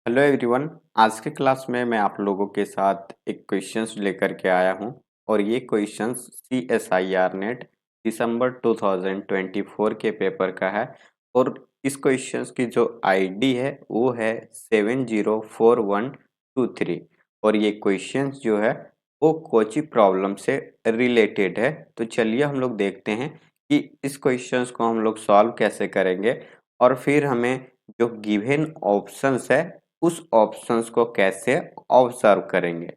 Hello everyone. आज के class में मैं आप लोगों के साथ एक क्वेश्चंस लेकर के आया हूं और ये क्वेश्चंस CSIR नेट दिसंबर 2024 के पेपर का है और इस क्वेश्चंस की जो आईडी है वो है 704123 और ये क्वेश्चंस जो है वो कोची प्रॉब्लम से रिलेटेड है। तो चलिए हम लोग देखते हैं कि इस क्वेश्चंस को हम लोग सॉल्व कैसे करेंगे और फिर हमें जो गिवन ऑप्शंस है उस ऑप्शंस को कैसे ऑब्जर्व करेंगे।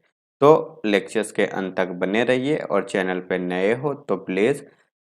तो लेक्चर्स के अंत तक बने रहिए और चैनल पर नए हो तो प्लीज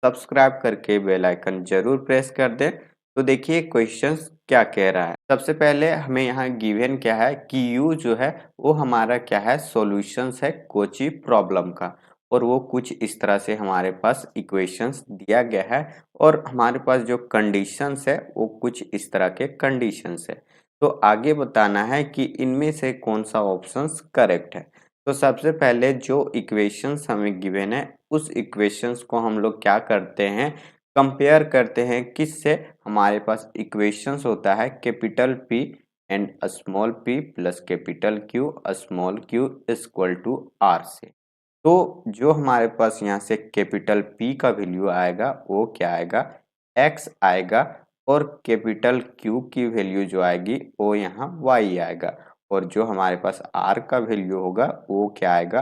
सब्सक्राइब करके बेल आइकन जरूर प्रेस कर दें। तो देखिए क्वेश्चंस क्या कह रहा है। सबसे पहले हमें यहाँ गिवन क्या है कि यू जो है वो हमारा क्या है, सॉल्यूशंस है कोची प्रॉब्लम का और वो कुछ इस तरह से हमारे पास इक्वेशंस दिया गया है और हमारे पास जो कंडीशंस है वो कुछ इस तरह के कंडीशंस है। तो आगे बताना है कि इनमें से कौन सा ऑप्शंस करेक्ट है। तो सबसे पहले जो इक्वेशंस हमें गिवन है उस इक्वेशंस को हम लोग क्या करते हैं, कंपेयर करते हैं किससे। हमारे पास इक्वेशंस होता है capital P and small p plus capital Q small q equal to R से। तो जो हमारे पास यहाँ से कैपिटल P का वैल्यू आएगा वो क्या आएगा, x आएगा और कैपिटल Q की वैल्यू जो आएगी वो यहाँ y आएगा और जो हमारे पास R का वैल्यू होगा वो क्या आएगा,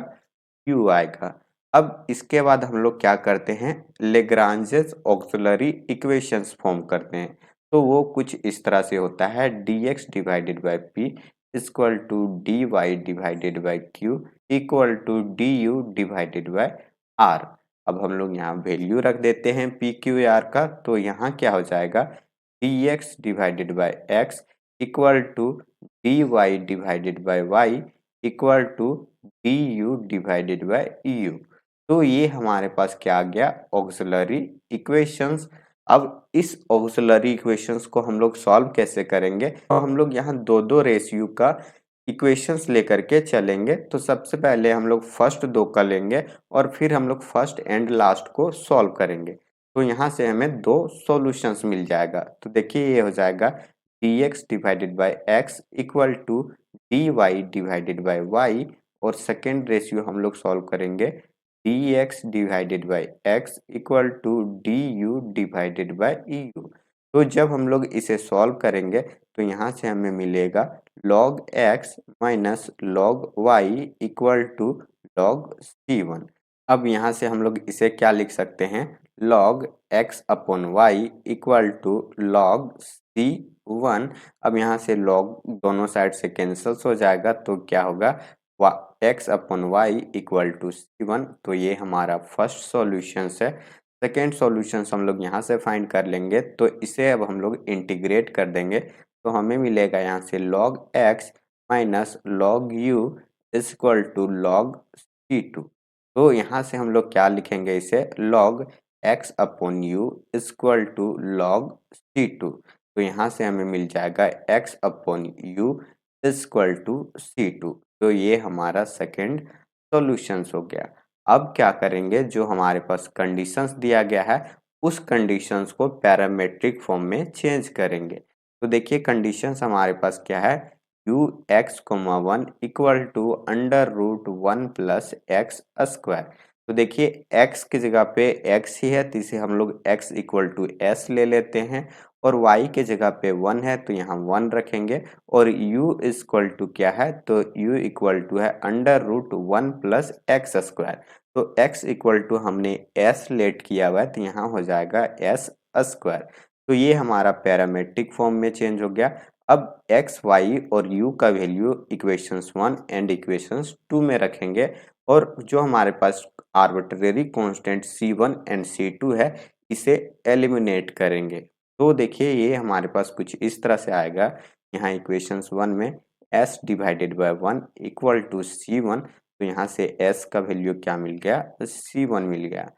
Q आएगा। अब इसके बाद हम लोग क्या करते हैं, लेग्रांजेस ऑक्सिलरी इक्वेशंस फॉर्म करते हैं। तो वो कुछ इस तरह से होता है dx divided by p equal to dy divided by q equal to du divided by r। अब हम लोग यहाँ वैल्यू रख देते हैं पी क्यू आर का, तो यहाँ क्या हो जाएगा dx divided by x equal to dy divided by y equal to du divided by u। तो ये हमारे पास क्या आ गया, ऑक्सिलरी इक्वेशंस। अब इस ऑक्सिलरी इक्वेशंस को हम लोग सॉल्व कैसे करेंगे, तो हम लोग यहाँ दो दो रेशियो का इक्वेशंस लेकर के चलेंगे। तो सबसे पहले हम लोग फर्स्ट दो का लेंगे और फिर हम लोग फर्स्ट एंड लास्ट को सॉल्व करेंगे। तो यहाँ से हमें दो सॉल्यूशंस मिल जाएगा। तो देखिए ये हो जाएगा dx divided by x equal to dy divided by y और सेकेंड रेशियो हम लोग सॉल्व करेंगे dx divided by x equal to du divided by eu। तो जब हम लोग इसे सॉल्व करेंगे तो यहाँ से हमें मिलेगा log x minus log y equal to log c1। अब यहाँ से हम लोग इसे क्या लिख सकते हैं, log x upon y equal to log c1। अब यहाँ से log दोनों साइड से कैंसल्स हो जाएगा तो क्या होगा, x upon y equal to c1। तो ये हमारा फर्स्ट सॉल्यूशन है। सेकेंड सॉल्यूशन हम लोग यहाँ से फाइंड कर लेंगे, तो इसे अब हम लोग इंटीग्रेट कर देंगे तो हमें मिलेगा यहाँ से log x minus log u equal to log c2। तो यहाँ से हम लोग क्या लिखेंगे, इसे log x upon u equal to log c2। तो यहाँ से हमें मिल जाएगा x upon u equal to c2। तो ये हमारा सेकेंड सॉल्यूशंस हो गया। अब क्या करेंगे, जो हमारे पास कंडीशंस दिया गया है उस कंडीशंस को पैरामेट्रिक फॉर्म में चेंज करेंगे। तो देखिए कंडीशंस हमारे पास क्या है, u x, 1 equal to under root 1 plus x square. तो देखिए x की जगह पे x ही है तो इसे हम लोग x इक्वल टू s ले लेते हैं और y के जगह पे 1 है तो यहाँ 1 रखेंगे और u इक्वल टू क्या है, तो u इक्वल टू है under root 1 plus x square. तो x इक्वल टू हमने s लेट किया हुआ है तो यहाँ हो जाएगा s स्क्वायर। तो ये हमारा पैरामेट्रिक फॉर्म में चेंज हो गया। अब x y और u का वैल्यू इक्वेशंस 1 एंड इक्वेशंस 2 में रखेंगे और जो हमारे पास arbitrary constant c1 and c2 है इसे एलिमिनेट करेंगे। तो देखिए ये हमारे पास कुछ इस तरह से आएगा, यहाँ इक्वेशंस 1 में s divided by 1 equal to c1। तो यहाँ से s का वैल्यू क्या मिल गया, c1 मिल गया।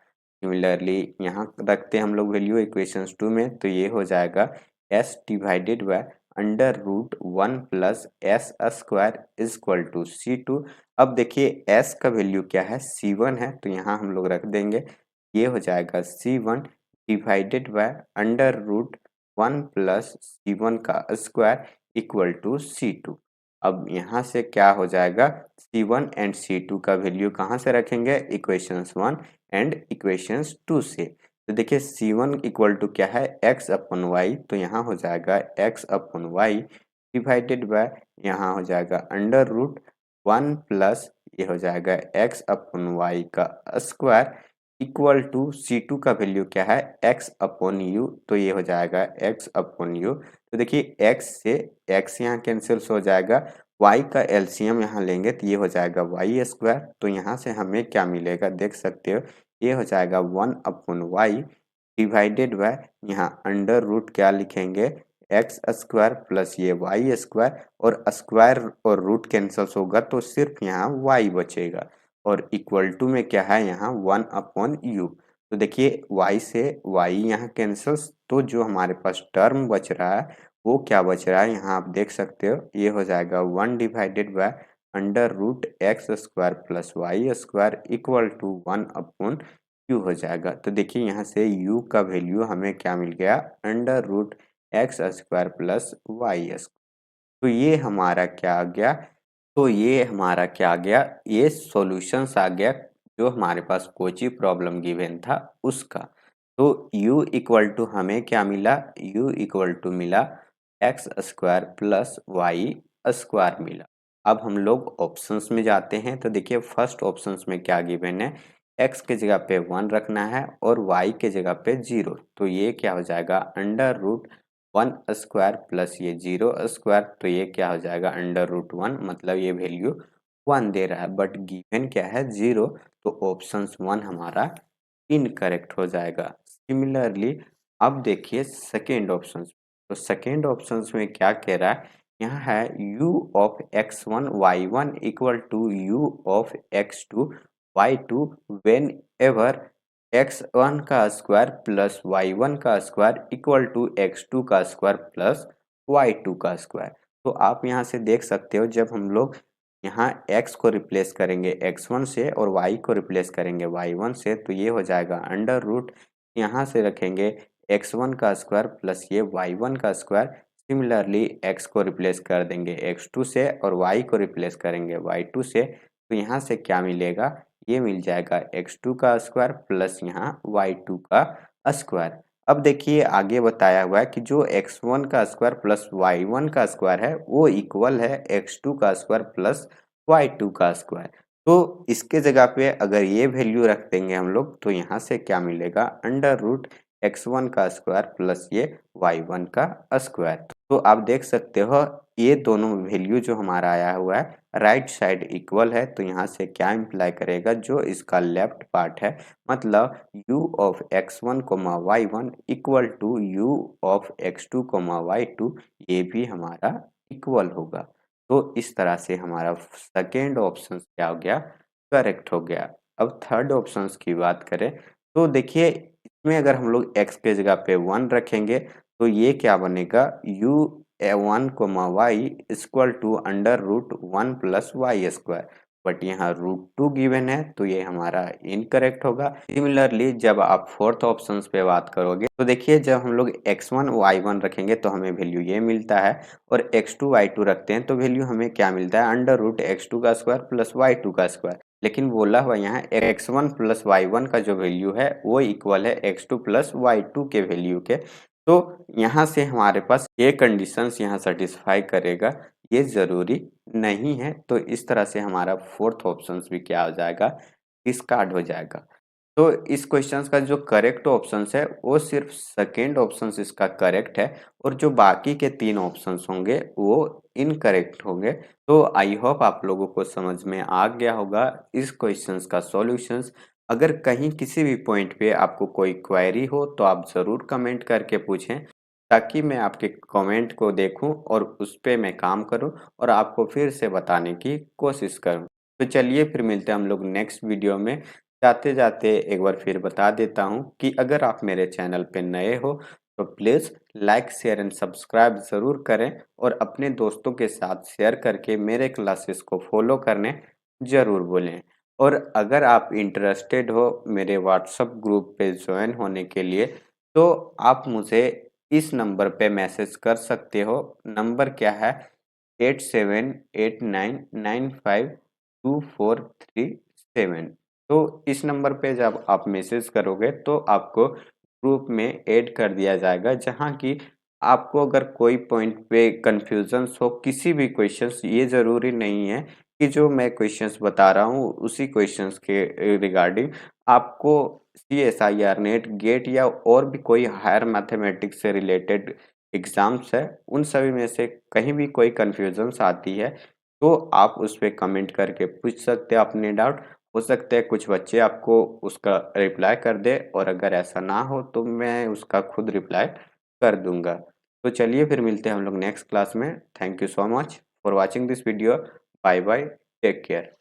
सिमिलरली यहाँ रखते हैं हम लोग वैल्यू इक्वेशंस 2 में, तो ये हो जाएगा s divided by under root 1 plus s square equal to c2। अब देखिए s का वैल्यू क्या है, c1 है तो यहाँ हम लोग रख देंगे, ये हो जाएगा c1 divided by under root 1 plus c1 का स्क्वायर इक्वल टू c2। अब यहाँ से क्या हो जाएगा, C1 एंड C2 का वैल्यू कहाँ से रखेंगे, इक्वेशंस 1 एंड इक्वेशंस 2 से। तो देखिए C1 इक्वल टू क्या है, x अपन वाई, तो यहाँ हो जाएगा x upon y divided by, यहाँ हो जाएगा अंडर रूट 1 प्लस ये हो जाएगा x अपन वाई का स्क्वायर इक्वल टू C2 का वैल्यू क्या है, x अपन यू, तो ये हो जाएगा x अपन यू। तो देखिए x से x यहाँ कैंसिल हो जाएगा, y का एलसीएम यहाँ लेंगे तो ये हो जाएगा वाई स्क्वायर। तो यहाँ से हमें क्या मिलेगा देख सकते हो, ये हो जाएगा 1 अपन वाई डिवाइडेड बाय, यहाँ अंडर रूट क्या लिखेंगे, एक्स स्क्वायर प्लस ये वाई स्क्वायर, और स्क्वायर और रूट कैंसिल होगा तो सिर्फ यहाँ वाई बचेगा, और इक्वल टू में क्या है यहाँ 1 अपॉन यू। तो देखिए y से y यहाँ कैंसिल, तो जो हमारे पास टर्म बच रहा है वो क्या बच रहा है, यहाँ आप देख सकते हो, ये हो जाएगा 1 divided by under root x square plus y square equal to 1 upon u हो जाएगा। तो देखिए यहाँ से u का वैल्यू हमें क्या मिल गया, under root x square plus y square. तो ये हमारा क्या आ गया, तो ये हमारा क्या आ गया, ये सॉल्यूशंस आ गया जो हमारे पास कोची प्रॉब्लम गिवन था उसका। तो u इक्वल टू हमें क्या मिला, u इक्वल टू मिला x square plus y square मिला। अब हम लोग ऑप्शंस में जाते हैं, तो देखिए फर्स्ट ऑप्शंस में क्या गिवन है, x के जगह पे 1 रखना है और y के जगह पे 0, तो ये क्या हो जाएगा अंडर रूट 1 स्क्वायर प्लस ये 0 स्क्वायर, तो ये क्या हो जाएगा अंडर रूट 1, मतलब ये वैल्यू 1 दे रहा है बट गिवन क्या है 0, तो ऑप्शंस 1 हमारा इनकरेक्ट हो जाएगा। सिमिलरली अब देखिए सेकेंड ऑप्शन, तो सेकेंड ऑप्शन में क्या कह रहा है, यहाँ है u of x1 y1 equal to u of x2 y2 whenever x1 का स्क्वायर प्लस y1 का स्क्वायर इक्वल टू x2 का स्क्वायर प्लस y2 का स्क्वायर। तो आप यहाँ से देख सकते हो, जब हम लोग यहाँ x को रिप्लेस करेंगे x1 से और y को रिप्लेस करेंगे y1 से, तो ये हो जाएगा अंडर रूट, यहाँ से रखेंगे x1 का स्क्वायर प्लस ये y1 का स्क्वायर। सिमिलरली x को रिप्लेस कर देंगे x2 से और y को रिप्लेस करेंगे y2 से, तो यहाँ से क्या मिलेगा, ये मिल जाएगा x2 का स्क्वायर प्लस यहाँ y2 का स्क्वायर। अब देखिए आगे बताया हुआ है कि जो x1 का स्क्वायर प्लस y1 का स्क्वायर है वो इक्वल है x2 का स्क्वायर प्लस y2 का स्क्वायर। तो इसके जगह पे अगर ये वैल्यू रख देंगे हम लोग, तो यहाँ से क्या मिलेगा अंडर रूट x1 का स्क्वायर प्लस ये y1 का स्क्वायर। तो आप देख सकते हो ये दोनों वैल्यू जो हमारा आया हुआ है राइट साइड इक्वल है, तो यहाँ से क्या इम्प्लाई करेगा, जो इसका लेफ्ट पार्ट है मतलब u of x1 comma y1 equal to u of x2 comma y2, ये भी हमारा इक्वल होगा। तो इस तरह से हमारा सेकेंड ऑप्शन क्या हो गया, करेक्ट हो गया। अब थर्ड ऑप्शन की बात करें, तो देखिए इसमें अगर हम लोग x के जगह पे 1 रखेंगे तो ये क्या बनेगा, u one comma y equal to under root 1 plus y square, but यहाँ रूट 2 गिवन है तो ये हमारा इनकरेक्ट होगा। सिमिलरली जब आप फोर्थ ऑप्शन पे बात करोगे तो देखिए जब हम लोग x1 y1 रखेंगे तो हमें वैल्यू ये मिलता है, और x2 y2 रखते हैं तो वैल्यू हमें क्या मिलता है अंडर रूट x2 का स्क्वायर प्लस y2 का स्क्वायर। लेकिन बोला हुआ यहाँ x1 प्लस y1 का जो वैल्यू है वो इक्वल है x2 प्लस y2 के वैल्यू के। तो यहाँ से हमारे पास ये कंडीशंस यहाँ सेटिस्फाई करेगा, ये ज़रूरी नहीं है। तो इस तरह से हमारा फोर्थ ऑप्शंस भी क्या हो जाएगा, डिस्कार्ड हो जाएगा। तो इस क्वेश्चंस का जो करेक्ट ऑप्शंस है वो सिर्फ सेकेंड ऑप्शंस इसका करेक्ट है, और जो बाकी के 3 ऑप्शंस होंगे वो इनकरेक्ट होंगे। तो आई होप आप लोगों को समझ में आ गया होगा इस क्वेश्चंस का सॉल्यूशंस। अगर कहीं किसी भी पॉइंट पे आपको कोई क्वेरी हो तो आप ज़रूर कमेंट करके पूछें, ताकि मैं आपके कमेंट को देखूं और उस पे मैं काम करूं और आपको फिर से बताने की कोशिश करूं। तो चलिए फिर मिलते हैं हम लोग नेक्स्ट वीडियो में। जाते-जाते एक बार फिर बता देता हूं कि अगर आप मेरे चैनल पे नए हो तो please like share and subscribe ज़रूर करें, और अपने दोस्तों के साथ शेयर करके मेरे क्लासेस को फॉलो करने ज़रूर बोलें। और अगर आप इंटरेस्टेड हो मेरे व्हाट्सएप ग्रुप पे ज्वाइन होने के लिए, तो आप मुझे इस नंबर पे मैसेज कर सकते हो। नंबर क्या है 8789952437। तो इस नंबर पे जब आप मैसेज करोगे तो आपको ग्रुप में ऐड कर दिया जाएगा, जहाँ की आपको अगर कोई पॉइंट पे कन्फ्यूजन्स हो किसी भी क्वेश्चंस, ये ज़रूरी नहीं है कि जो मैं क्वेश्चंस बता रहा हूँ उसी क्वेश्चंस के रिगार्डिंग आपको सीएसआईआर नेट गेट या और भी कोई हायर मैथमेटिक्स से रिलेटेड एग्जाम्स है, उन सभी में से कहीं भी कोई कन्फ्यूजन्स आती है तो आप उस पे कमेंट करके पूछ सकते हैं अपने डाउट। हो सकता है कुछ बच्चे आपको उसका रिप्लाई कर दे, और अगर ऐसा ना हो तो मैं उसका खुद रिप्लाई कर दूंगा। तो चलिए फिर मिलते हैं हम लोग नेक्स्ट क्लास में। Thank you so much for watching this video. Bye bye, take care.